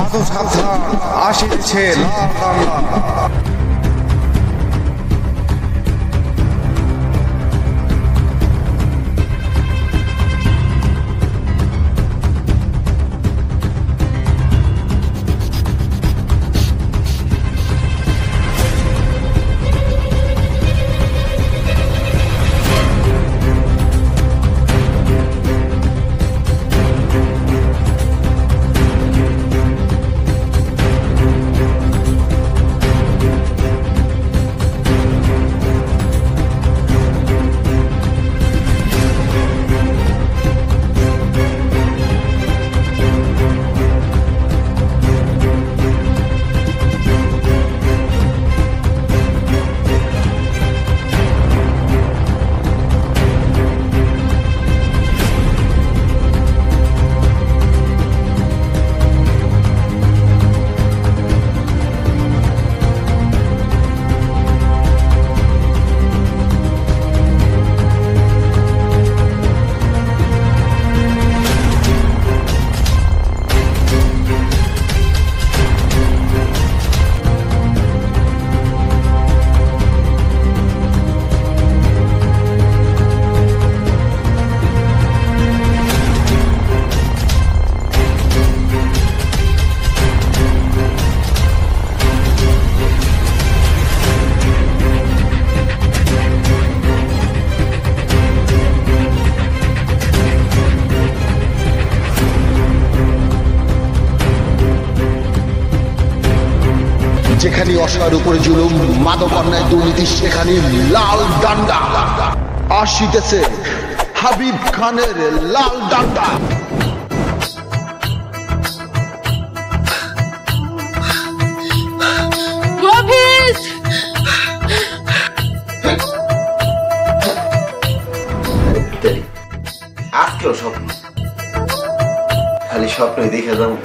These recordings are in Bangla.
সাধু সাবধান আসিছে লাল দাঙ্গা। যেখানে অসহায়ের উপরে জুলুম, মাদক অন্যায়, দুর্নীতি, সেখানে লাল ডান্ডা আসিতেছে হাবিব খানের লাল ডান্ডা। আজকেও স্বপ্ন, খালি স্বপ্নই দেখে যাবো।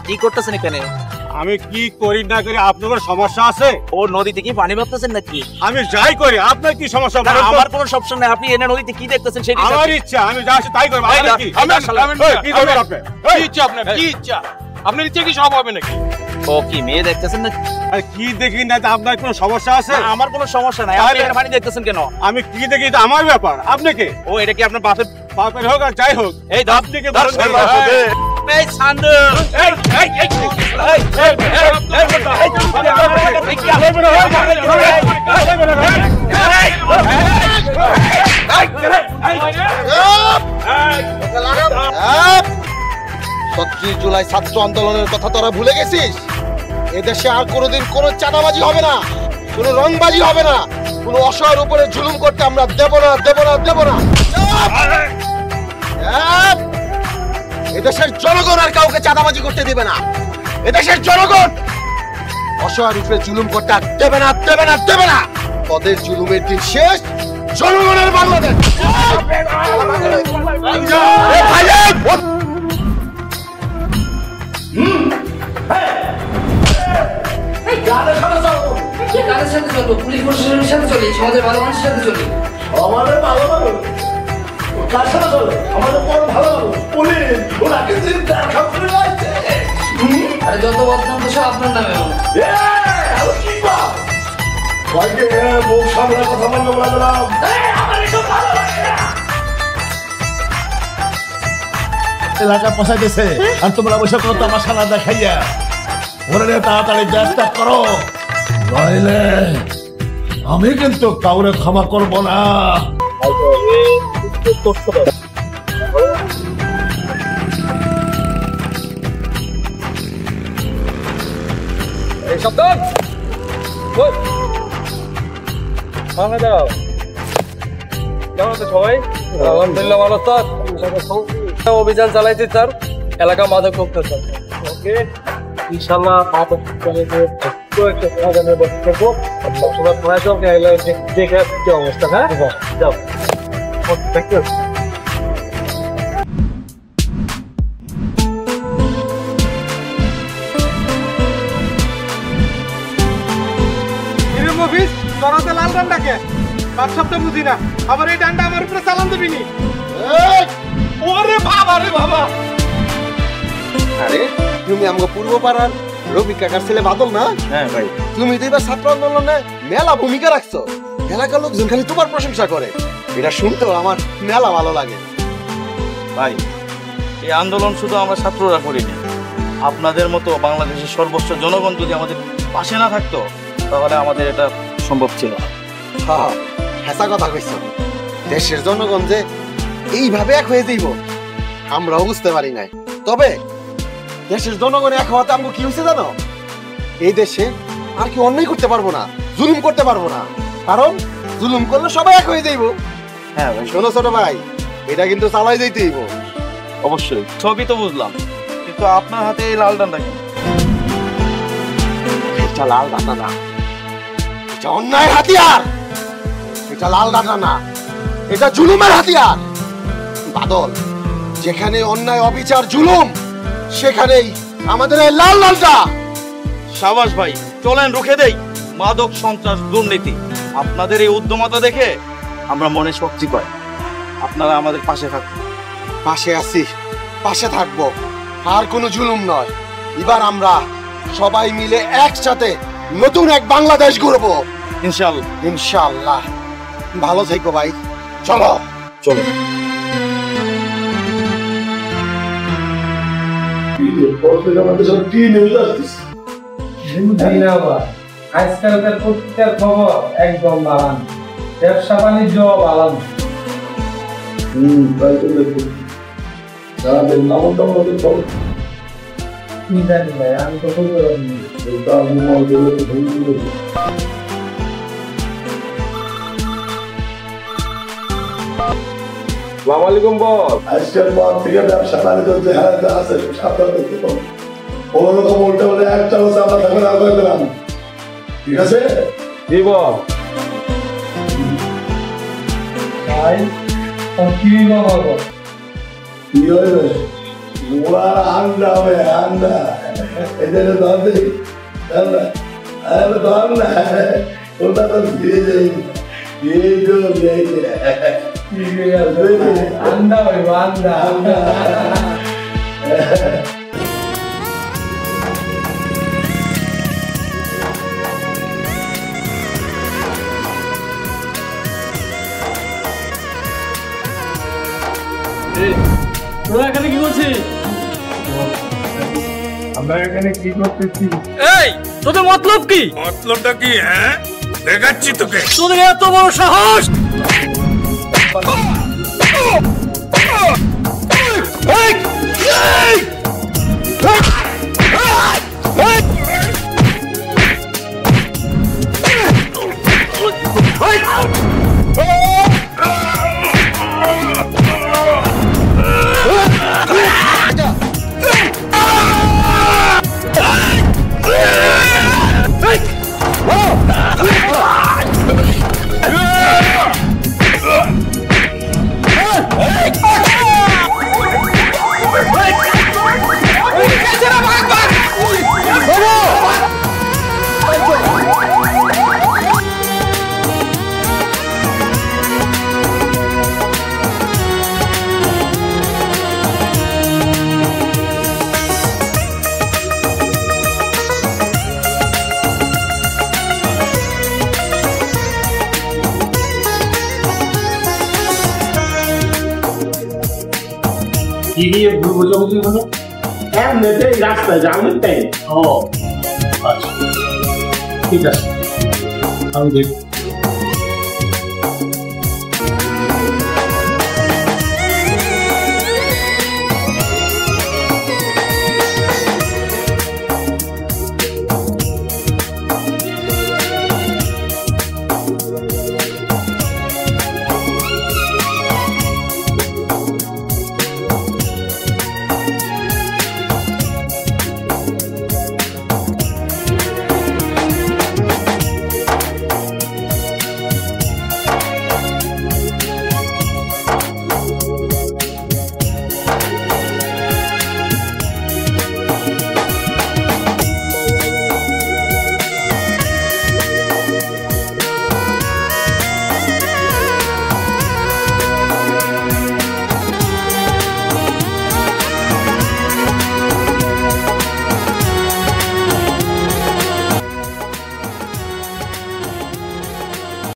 কি করতেছেন এখানে? আমি কি করি না করি আপনার সমস্যা আছে? ও নদীতে কি পানি ভাবতেছেন নাকি? আমি যাই করি, আপনার কি সমস্যা? আমার কোনো সমস্যা নাই, আপনি এনে নদীতে কি দেখতেছেন সেটা আমার ইচ্ছা, আমি যা আসি তাই করব। আপনার কি? কি করবেন আপনি? কি ইচ্ছা আপনার? কি ইচ্ছা? আপনার ইচ্ছা কি সব হবে নাকি? ও কি মেয়ে দেখতেছেন নাকি? কি দেখি না, আপনার কোনো সমস্যা আছে? আমার কোনো সমস্যা নাই, আপনি এনে পানি দেখতেছেন কেন? আমি কি দেখি এটা আমার ব্যাপার, আপনি কি? ও এটা কি আপনার বাপের বাপের হোক আর যাই হোক, এই দাঁত থেকে এই সান্ডু এই এই এই জুলাই ছাত্র আন্দোলনের কথা তোরা ভুলে গেছিস? এদেশে আর কোনোদিন কোনো চাঁদাবাজি হবে না, কোনো রংবাজি হবে না, কোনো অসহায়ের উপরে জুলুম করতে আমরা দেব না, দেব না, দেব না। এদেশের জনগণ আর কাউকে চাঁদাবাজি করতে দেবে না। এদেশের জনগণ অসহায়ের উপরে জুলুম করতে আর দেবে না, দেবে না, দেবে না। তাদের জুলুমের দিন শেষ, জনগণের বাংলাদেশ। কাদের সাথে চলবো? পুলিশ প্রশাসনের সাথে চলি, সমাজের ভালো মানুষের সাথে চলি। আমাদের ভালো মানুষ কার সাথে চলে? আমাদের বড় ভালো মানুষ পুলিশ, ওনাকে দেখা করে যাচ্ছে। আরে যত বদনাম তো সব আপনার নামে হবে। মুখ সামনে কথা বলবো বলে দিলাম। এলাকা পচাইতেছে আর তোমরা বসে করো তামাশা না দেখাইয়া। ওরে তাড়াতাড়ি গ্রেফতার করো, নইলে আমি কিন্তু কাউরে ক্ষমা করবো না। সবাই আলহামদুলিল্লাহ ভালো। স্যার অভিযান চালাইছি স্যার, এলাকা মাদক মুক্ত স্যার। ওকে ইনশাল্লাহ। কয়েকটা সমাধানের বসে থাকবো সবার পড়ায় সব দেখে কি অবস্থা। হ্যাঁ যাও লাল ডান্ডাকে বাপ সপ্তাহ বুঝি না, আবার এই ডান্ডা আমার উপরে চালান দিবি নি। ওরে বাবা রে বাবা, আরে তুমি আমাকে পূর্ব পাড়ার রবি কাকার ছেলে বাদল না? হ্যাঁ ভাই, তুমি তো এবার ছাত্র আন্দোলনে মেলা ভূমিকা রাখছো, এলাকার লোকজন খালি তোমার প্রশংসা করে, এটা শুনতেও আমার মেলা ভালো লাগে। ভাই এই আন্দোলন শুধু আমরা ছাত্ররা করিনি, আপনাদের মতো বাংলাদেশের সর্বস্ব জনগণ যদি আমাদের পাশে না থাকতো তাহলে আমাদের এটা সম্ভব ছিল না। হ্যাঁ হেসা কথা কইছ, দেশের জনগণ যে এইভাবে এক হয়ে যাইব আমরাও বুঝতে পারি নাই। তবে দেশের জনগণ এক হওয়াতে আমাকে কি হয়েছে জানো, এই দেশে আর কি অন্যায় করতে পারবো না, জুলুম করতে পারবো না, কারণ জুলুম করলে সবাই এক হয়ে যাইব। হ্যাঁ ভাই, শোনো ছোট ভাই, এটা কিন্তু চালাই যাইতে হইব। অবশ্যই সবই তো বুঝলাম, কিন্তু আপনার হাতে এই লাল ডান্ডা কেন? এটা লাল ডান্ডা না, এটা অন্যায় হাতিয়ার। এটা লাল ডান্ডা না, এটা জুলুমের হাতিয়ার। বাদল, যেখানে অন্যায় অবিচার জুলুম সেখানেই আমাদের এই লাল ডান্ডা। সাবাস ভাই, চলেন রুখে দেই মাদক সন্ত্রাস দুর্নীতি। আপনাদের এই উদ্যমতা দেখে আমরা মনে শক্তি পাই। আপনারা আমাদের পাশে থাকুন। পাশে আছি, পাশে থাকবো, আর কোনো জুলুম নয়। এবার আমরা সবাই মিলে একসাথে নতুন এক বাংলাদেশ গড়বো ইনশাআল্লাহ। ইনশাআল্লাহ। ভালো থেকো ভাই, চলো চলো। আজকালকার পত্রিকার খবর একদম বালান, ব্যবসা বাণিজ্য বালান। তাই তো দেখি কি জানি ভাই, আমি তো বলতে আসসালামু বস। আজকের পর থেকে ব্যবসা বাণিজ্য যে হারাতে আছে সাবধান দেখতে পাবো, কোনো রকম উল্টা বলে একটা বছর আমরা থাকবে না করে দিলাম, ঠিক আছে? জি বস। ভাই কি বাবা, কি হয়েছে? ওরা আন্ডা হবে আন্ডা, এদের ধর দেই ধর না, ওটা তো ধীরে যাই আন্ডা হইব আন্ডা। তোরা এখানে কি করছিস? আমরা এখানে কি করতেছি? এই তোদের মতলব কি? মতলবটা কি? হ্যাঁ দেখাচ্ছি তোকে। তোদের এত বড় সাহস! কি দিয়ে বুঝাবুঝি হলো? এমনিতে রাস্তায় যাওয়ার টাইম। ও আচ্ছা, ঠিক আছে, আমি দেখব।